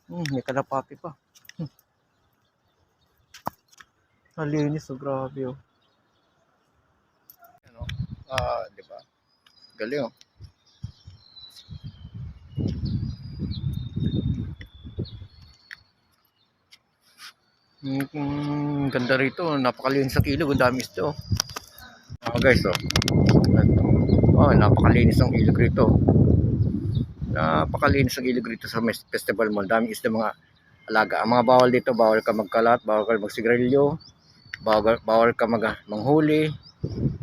May kalapati pa. Nalinis, oh, grabe, oh. Ano? Di ba? Galing, oh. Ganda rito, napakalinis sa ilog, ang dami isda, oh. Guys, oh. Napakalinis ang ilog rito. Napakalinis ang ilog rito sa festival mall. Dami isda, mga alaga. Ang mga bawal dito, bawal ka magkalat, bawal ka magsigarilyo, bawal ka manghuli,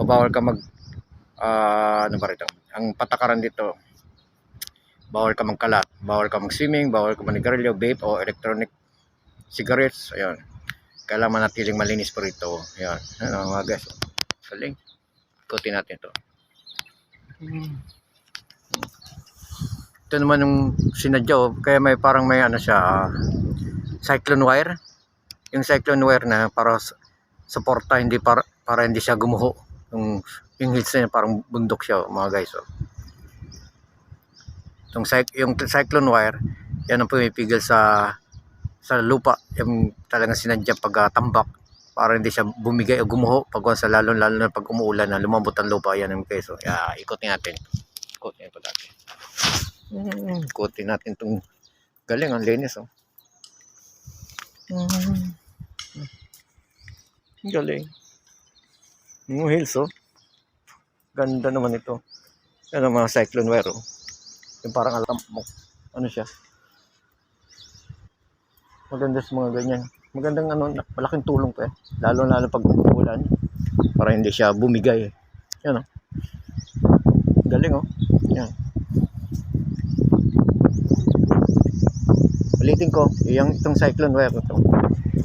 o bawal ka ano ba rito? Ang patakaran dito, bawal ka magkalat, bawal ka mag-swimming, bawal ka manigarilyo, vape o electronic cigarettes. Ayun. Kailangan manatiling malinis po rito. Ayun. Ano mga guys. Galing. Ikutin natin ito. Ito naman yung sinadya, oh. Kaya may parang may ano siya, cyclone wire. Yung cyclone wire na para suporta, hindi para hindi siya gumuho. Yung hills na yun, parang bundok siya, oh, mga guys, oh. Yung cyclone wire, yan ang pumipigil sa lupa. Yung talagang sinadya pagtambak para hindi siya bumigay o gumuho pag lalo na pag umuulan na lumambot ang lupa. Yan yung guys, oh. Ikutin natin. Ikutin ito natin. Ikutin natin itong galing, ang linis, oh. Galing. Yung hills, oh. Ganda naman ito. Yan ang mga cyclone wire, oh. Yung parang alam mo, ano siya. Maganda sa mga ganyan. Magandang ano, malaking tulong pa, eh. Lalo pag umuulan para hindi siya bumigay. Yan, oh. Galing, oh. Yan. Ulitin ko, itong cyclone wire ito,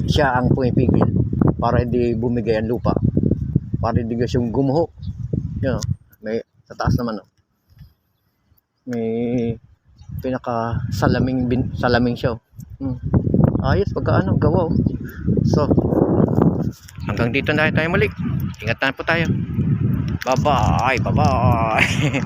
siya ang pumipigil para hindi bumigay ang lupa, para hindi siyang gumuho. Yan, may sa taas naman, oh. May pinaka salaming siya, oh. Ayos pagka gawa, oh. So hanggang dito na tayo muli. Ingat na po tayo. Bye bye.